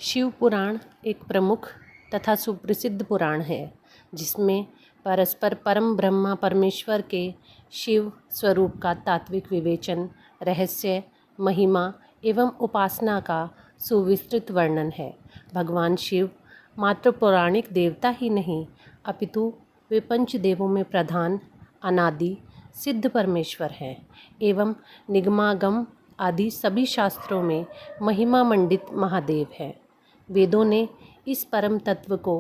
शिव पुराण एक प्रमुख तथा सुप्रसिद्ध पुराण है जिसमें परस्पर परम ब्रह्मा परमेश्वर के शिव स्वरूप का तात्विक विवेचन, रहस्य, महिमा एवं उपासना का सुविस्तृत वर्णन है। भगवान शिव मात्र पौराणिक देवता ही नहीं अपितु वे पंचदेवों में प्रधान अनादि सिद्ध परमेश्वर हैं एवं निगमागम आदि सभी शास्त्रों में महिमा मंडित महादेव हैं। वेदों ने इस परम तत्व को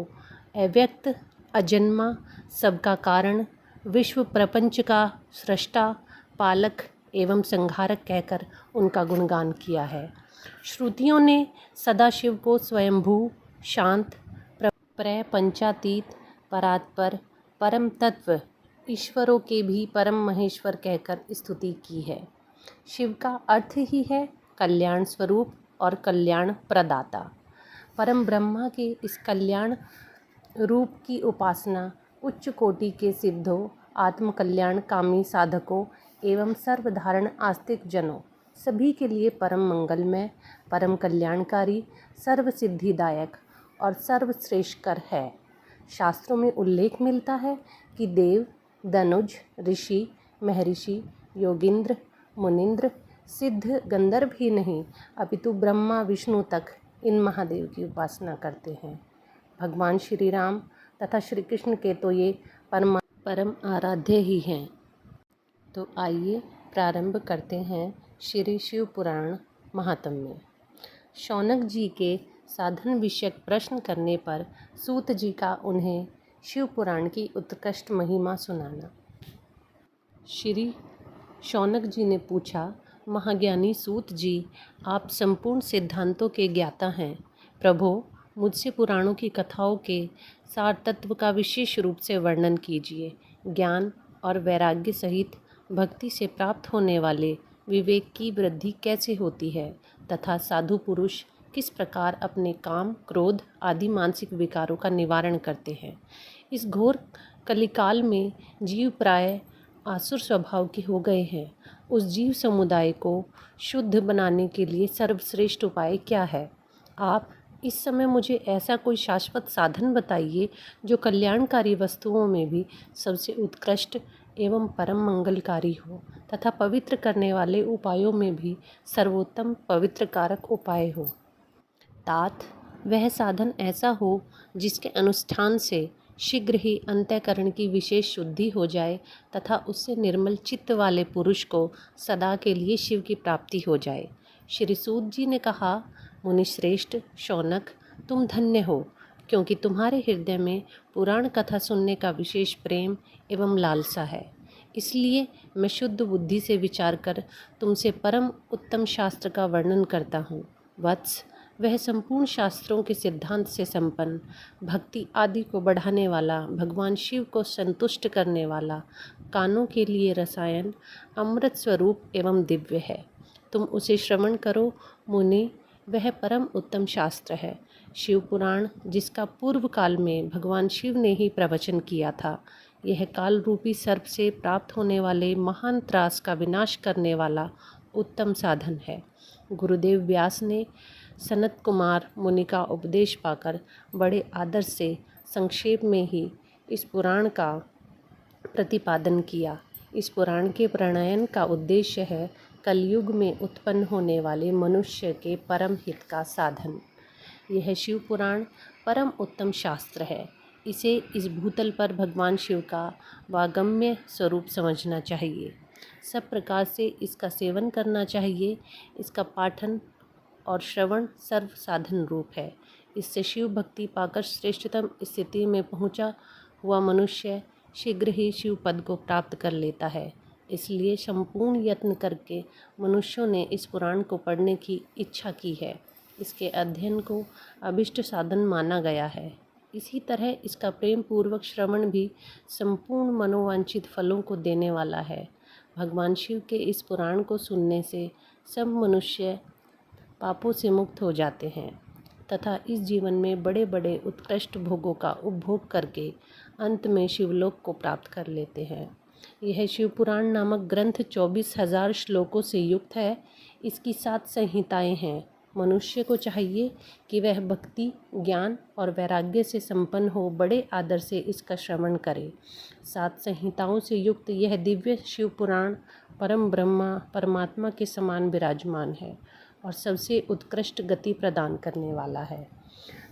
अव्यक्त, अजन्मा, सबका कारण, विश्व प्रपंच का सृष्टा, पालक एवं संहारक कहकर उनका गुणगान किया है। श्रुतियों ने सदाशिव को स्वयंभू, शांत, प्रपंचातीत, परात्पर, परम तत्व, ईश्वरों के भी परम महेश्वर कहकर स्तुति की है। शिव का अर्थ ही है कल्याण स्वरूप और कल्याण प्रदाता। परम ब्रह्मा के इस कल्याण रूप की उपासना उच्च कोटि के सिद्धों, आत्म कल्याण कामी साधकों एवं सर्वधारण आस्तिक जनों सभी के लिए परम मंगलमय, परम कल्याणकारी, सर्व सिद्धिदायक और सर्वश्रेष्ठकर है। शास्त्रों में उल्लेख मिलता है कि देव, दनुज, ऋषि, महर्षि, योगिंद्र, मुनिंद्र, सिद्ध, गंधर्व ही नहीं अपितु ब्रह्मा विष्णु तक इन महादेव की उपासना करते हैं। भगवान श्री राम तथा श्री कृष्ण के तो ये परम आराध्य ही हैं। तो आइए प्रारंभ करते हैं श्री शिव पुराण महात्म्य। शौनक जी के साधन विषयक प्रश्न करने पर सूत जी का उन्हें शिव पुराण की उत्कृष्ट महिमा सुनाना। श्री शौनक जी ने पूछा, महाज्ञानी सूत जी, आप संपूर्ण सिद्धांतों के ज्ञाता हैं। प्रभो, मुझसे पुराणों की कथाओं के सार तत्व का विशेष रूप से वर्णन कीजिए। ज्ञान और वैराग्य सहित भक्ति से प्राप्त होने वाले विवेक की वृद्धि कैसे होती है तथा साधु पुरुष किस प्रकार अपने काम, क्रोध आदि मानसिक विकारों का निवारण करते हैं। इस घोर कलिकाल में जीव प्राय आसुर स्वभाव के हो गए हैं। उस जीव समुदाय को शुद्ध बनाने के लिए सर्वश्रेष्ठ उपाय क्या है? आप इस समय मुझे ऐसा कोई शाश्वत साधन बताइए जो कल्याणकारी वस्तुओं में भी सबसे उत्कृष्ट एवं परम मंगलकारी हो तथा पवित्र करने वाले उपायों में भी सर्वोत्तम पवित्र कारक उपाय हो। तात वह साधन ऐसा हो जिसके अनुष्ठान से शीघ्र ही अंतःकरण की विशेष शुद्धि हो जाए तथा उससे निर्मल चित्त वाले पुरुष को सदा के लिए शिव की प्राप्ति हो जाए। श्री सूत जी ने कहा, मुनिश्रेष्ठ शौनक, तुम धन्य हो क्योंकि तुम्हारे हृदय में पुराण कथा सुनने का विशेष प्रेम एवं लालसा है। इसलिए मैं शुद्ध बुद्धि से विचार कर तुमसे परम उत्तम शास्त्र का वर्णन करता हूँ। वत्स, वह संपूर्ण शास्त्रों के सिद्धांत से संपन्न, भक्ति आदि को बढ़ाने वाला, भगवान शिव को संतुष्ट करने वाला, कानों के लिए रसायन, अमृत स्वरूप एवं दिव्य है। तुम उसे श्रवण करो मुनि, वह परम उत्तम शास्त्र है। शिव पुराण, जिसका पूर्व काल में भगवान शिव ने ही प्रवचन किया था, यह काल रूपी सर्प से प्राप्त होने वाले महान त्रास का विनाश करने वाला उत्तम साधन है। गुरुदेव व्यास ने सनत कुमार मुनि का उपदेश पाकर बड़े आदर से संक्षेप में ही इस पुराण का प्रतिपादन किया। इस पुराण के प्रणयन का उद्देश्य है कलयुग में उत्पन्न होने वाले मनुष्य के परम हित का साधन। यह शिव पुराण परम उत्तम शास्त्र है। इसे इस भूतल पर भगवान शिव का वागम्य स्वरूप समझना चाहिए। सब प्रकार से इसका सेवन करना चाहिए। इसका पाठन और श्रवण सर्व साधन रूप है। इससे शिव भक्ति पाकर श्रेष्ठतम स्थिति में पहुंचा हुआ मनुष्य शीघ्र ही शिव पद को प्राप्त कर लेता है। इसलिए संपूर्ण यत्न करके मनुष्यों ने इस पुराण को पढ़ने की इच्छा की है। इसके अध्ययन को अभिष्ट साधन माना गया है। इसी तरह इसका प्रेम पूर्वक श्रवण भी संपूर्ण मनोवांछित फलों को देने वाला है। भगवान शिव के इस पुराण को सुनने से सब मनुष्य पापों से मुक्त हो जाते हैं तथा इस जीवन में बड़े बड़े उत्कृष्ट भोगों का उपभोग करके अंत में शिवलोक को प्राप्त कर लेते हैं। यह शिव पुराण नामक ग्रंथ 24,000 श्लोकों से युक्त है। इसकी 7 संहिताएं हैं। मनुष्य को चाहिए कि वह भक्ति, ज्ञान और वैराग्य से संपन्न हो बड़े आदर से इसका श्रवण करे। 7 संहिताओं से युक्त यह दिव्य शिव पुराण परम ब्रह्मा परमात्मा के समान विराजमान है और सबसे उत्कृष्ट गति प्रदान करने वाला है।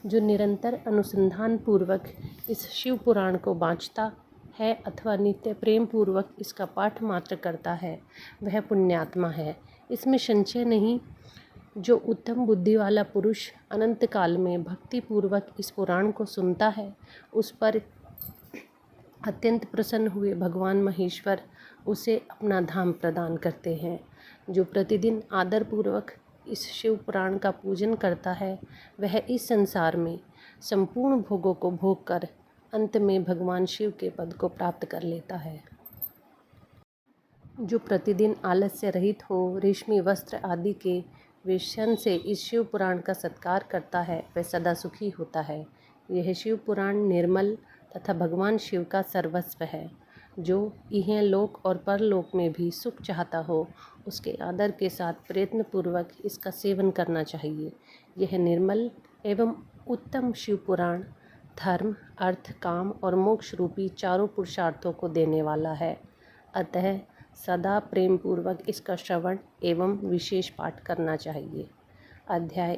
जो निरंतर अनुसंधान पूर्वक इस शिव पुराण को बाँचता है अथवा नित्य प्रेम पूर्वक इसका पाठ मात्र करता है, वह पुण्यात्मा है, इसमें संशय नहीं। जो उत्तम बुद्धि वाला पुरुष अनंत काल में भक्ति पूर्वक इस पुराण को सुनता है, उस पर अत्यंत प्रसन्न हुए भगवान महेश्वर उसे अपना धाम प्रदान करते हैं। जो प्रतिदिन आदर पूर्वक इस शिव पुराण का पूजन करता है, वह इस संसार में संपूर्ण भोगों को भोग कर अंत में भगवान शिव के पद को प्राप्त कर लेता है। जो प्रतिदिन आलस्य रहित हो रेशमी वस्त्र आदि के वेषण से इस शिव पुराण का सत्कार करता है, वह सदा सुखी होता है। यह शिव पुराण निर्मल तथा भगवान शिव का सर्वस्व है। जो इह लोक और परलोक में भी सुख चाहता हो, उसके आदर के साथ प्रयत्न पूर्वक इसका सेवन करना चाहिए। यह निर्मल एवं उत्तम शिव पुराण धर्म, अर्थ, काम और मोक्ष रूपी चारों पुरुषार्थों को देने वाला है। अतः सदा प्रेम पूर्वक इसका श्रवण एवं विशेष पाठ करना चाहिए। अध्याय